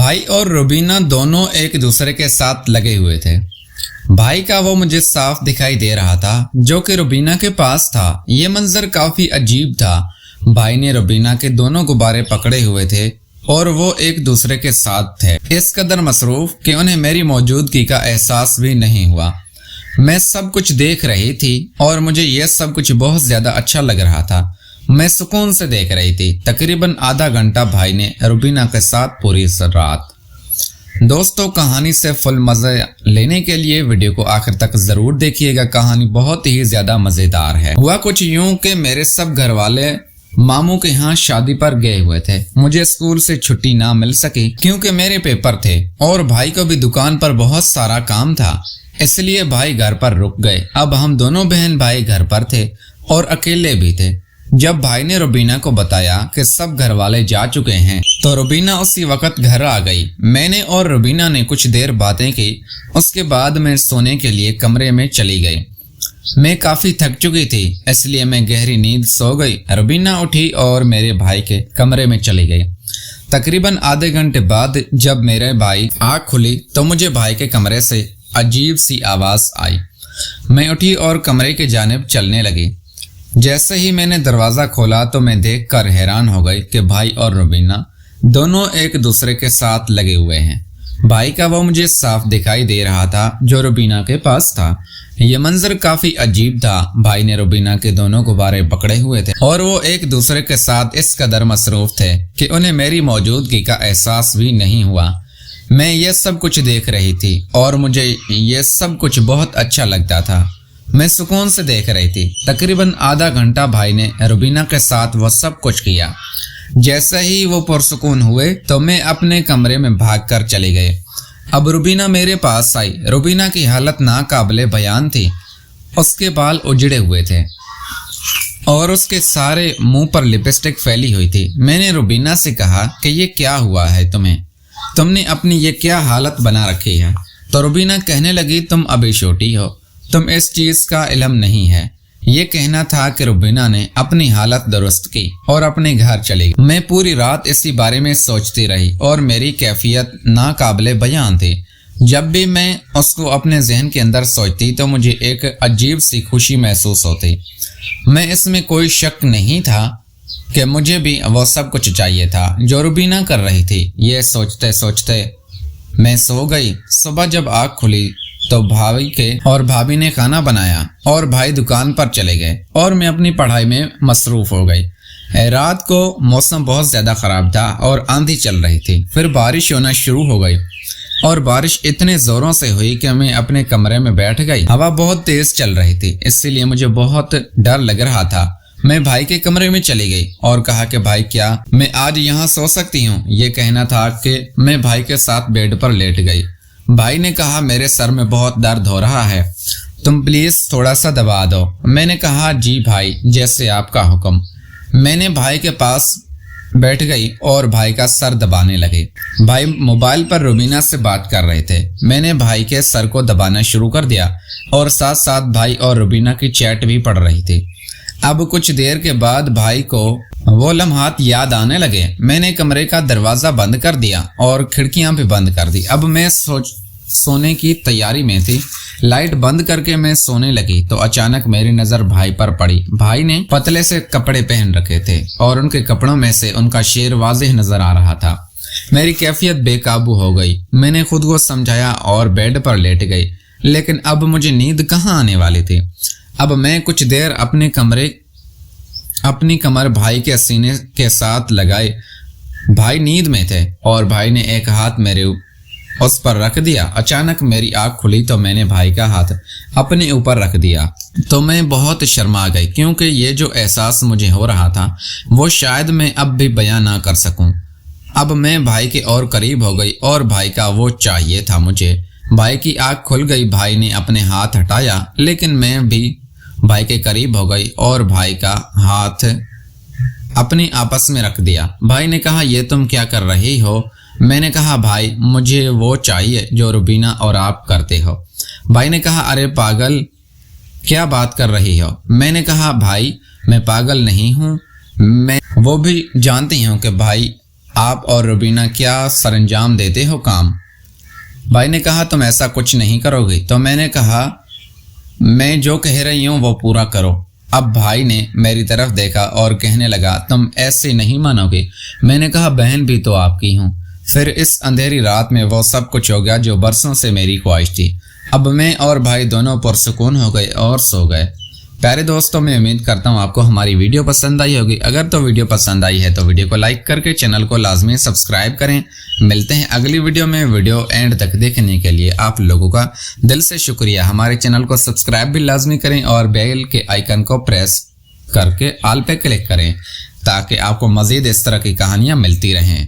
भाई और रुबीना दोनों एक दूसरे के साथ लगे हुए थे। भाई का वो मुझे साफ दिखाई दे रहा था जो कि रुबीना के पास था। ये मंजर काफी अजीब था। भाई ने रुबीना के दोनों गुब्बारे पकड़े हुए थे और वो एक दूसरे के साथ थे, इस कदर मसरूफ कि उन्हें मेरी मौजूदगी का एहसास भी नहीं हुआ। मैं सब कुछ देख रही थी और मुझे यह सब कुछ बहुत ज्यादा अच्छा लग रहा था। मैं सुकून से देख रही थी। तकरीबन आधा घंटा भाई ने रुबीना के साथ पूरी रात। दोस्तों, कहानी से फुल मजे लेने के लिए वीडियो को आखिर तक जरूर देखिएगा। कहानी बहुत ही ज्यादा मजेदार है। हुआ कुछ यूं कि मेरे सब घर वाले मामू के यहाँ शादी पर गए हुए थे। मुझे स्कूल से छुट्टी ना मिल सकी क्योंकि मेरे पेपर थे और भाई को भी दुकान पर बहुत सारा काम था, इसलिए भाई घर पर रुक गए। अब हम दोनों बहन भाई घर पर थे और अकेले भी थे। जब भाई ने रुबीना को बताया कि सब घर वाले जा चुके हैं तो रुबीना उसी वक्त घर आ गई। मैंने और रुबीना ने कुछ देर बातें की। उसके बाद मैं सोने के लिए कमरे में चली गई। मैं काफी थक चुकी थी, इसलिए मैं गहरी नींद सो गई। रुबीना उठी और मेरे भाई के कमरे में चली गई। तकरीबन आधे घंटे बाद जब मेरे भाई आँख खुली तो मुझे भाई के कमरे से अजीब सी आवाज आई। मैं उठी और कमरे के जानिब चलने लगी। जैसे ही मैंने दरवाजा खोला तो मैं देखकर हैरान हो गई कि भाई और रुबीना दोनों एक दूसरे के साथ लगे हुए हैं। भाई का वो मुझे साफ दिखाई दे रहा था जो रुबीना के पास था। ये मंजर काफी अजीब था। भाई ने रुबीना के दोनों गुब्बारे पकड़े हुए थे और वो एक दूसरे के साथ इस कदर मसरूफ थे कि उन्हें मेरी मौजूदगी का एहसास भी नहीं हुआ। मैं ये सब कुछ देख रही थी और मुझे ये सब कुछ बहुत अच्छा लगता था। मैं सुकून से देख रही थी। तकरीबन आधा घंटा भाई ने रुबीना के साथ वो सब कुछ किया। जैसे ही वो पुरसुकून हुए तो मैं अपने कमरे में भागकर चले गए। अब रुबीना मेरे पास आई। रुबीना की हालत नाकाबिले बयान थी। उसके बाल उजड़े हुए थे और उसके सारे मुंह पर लिपस्टिक फैली हुई थी। मैंने रुबीना से कहा कि ये क्या हुआ है तुम्हें, तुमने अपनी ये क्या हालत बना रखी है। तो रुबीना कहने लगी, तुम अभी छोटी हो, तुम इस चीज का इल्म नहीं है। ये कहना था कि रुबीना ने अपनी हालत दुरुस्त की और अपने घर चली गई। मैं पूरी रात इसी बारे में सोचती रही और मेरी कैफियत नाकाबिले बयान थी। जब भी मैं उसको अपने जहन के अंदर सोचती तो मुझे एक अजीब सी खुशी महसूस होती। मैं इसमें कोई शक नहीं था कि मुझे भी वो सब कुछ चाहिए था जो रुबीना कर रही थी। ये सोचते सोचते मैं सो गई। सुबह जब आँख खुली तो भाई के और भाभी ने खाना बनाया और भाई दुकान पर चले गए और मैं अपनी पढ़ाई में मसरूफ हो गई। रात को मौसम बहुत ज्यादा खराब था और आंधी चल रही थी। फिर बारिश होना शुरू हो गई और बारिश इतने जोरों से हुई कि मैं अपने कमरे में बैठ गई। हवा बहुत तेज चल रही थी, इसीलिए मुझे बहुत डर लग रहा था। मैं भाई के कमरे में चली गई और कहा कि भाई, क्या मैं आज यहाँ सो सकती हूँ। ये कहना था कि मैं भाई के साथ बेड पर लेट गई। भाई ने कहा, मेरे सर में बहुत दर्द हो रहा है, तुम प्लीज थोड़ा सा दबा दो। मैंने कहा, जी भाई, जैसे आपका हुक्म। मैंने भाई के पास बैठ गई और भाई का सर दबाने लगे। भाई मोबाइल पर रुबीना से बात कर रहे थे। मैंने भाई के सर को दबाना शुरू कर दिया और साथ साथ भाई और रुबीना की चैट भी पड़ रही थी। अब कुछ देर के बाद भाई को वो लम्हात याद आने लगे। मैंने कमरे का दरवाजा बंद कर दिया और खिड़कियां भी बंद कर दी। अब मैं सोने की तैयारी में थी। लाइट बंद करके मैं सोने लगी तो अचानक मेरी नजर भाई पर पड़ी। भाई ने पतले से कपड़े पहन रखे थे और उनके कपड़ों में से उनका शेर वाज़ेह नजर आ रहा था। मेरी कैफियत बेकाबू हो गई। मैंने खुद को समझाया और बेड पर लेट गई, लेकिन अब मुझे नींद कहाँ आने वाली थी। अब मैं कुछ देर अपनी कमर भाई के सीने के साथ लगाए। भाई नींद में थे और भाई ने एक हाथ मेरे उस पर रख दिया। अचानक मेरी आँख खुली तो मैंने भाई का हाथ अपने ऊपर रख दिया तो मैं बहुत शर्मा गई, क्योंकि ये जो एहसास मुझे हो रहा था वो शायद मैं अब भी बयां ना कर सकूं। अब मैं भाई के और करीब हो गई और भाई का वो चाहिए था मुझे। भाई की आँख खुल गई। भाई ने अपने हाथ हटाया, लेकिन मैं भी भाई के करीब हो गई और भाई का हाथ अपने आपस में रख दिया। भाई ने कहा, ये तुम क्या कर रही हो। मैंने कहा, भाई मुझे वो चाहिए जो रुबीना और आप करते हो। भाई ने कहा, अरे पागल, क्या बात कर रही हो। मैंने कहा, भाई मैं पागल नहीं हूँ, मैं वो भी जानती हूँ कि भाई आप और रुबीना क्या सरंजाम देते हो काम। भाई ने कहा तुम ऐसा कुछ नहीं करोगे। तो मैंने कहा मैं जो कह रही हूँ वो पूरा करो। अब भाई ने मेरी तरफ देखा और कहने लगा तुम ऐसे नहीं मानोगे। मैंने कहा बहन भी तो आपकी हूँ। फिर इस अंधेरी रात में वो सब कुछ हो गया जो बरसों से मेरी ख्वाहिश थी। अब मैं और भाई दोनों पुरसुकून हो गए और सो गए। प्यारे दोस्तों, मैं उम्मीद करता हूँ आपको हमारी वीडियो पसंद आई होगी। अगर तो वीडियो पसंद आई है तो वीडियो को लाइक करके चैनल को लाजमी सब्सक्राइब करें। मिलते हैं अगली वीडियो में। वीडियो एंड तक देखने के लिए आप लोगों का दिल से शुक्रिया। हमारे चैनल को सब्सक्राइब भी लाजमी करें और बेल के आइकन को प्रेस करके ऑल पे क्लिक करें ताकि आपको मज़ीद इस तरह की कहानियाँ मिलती रहें।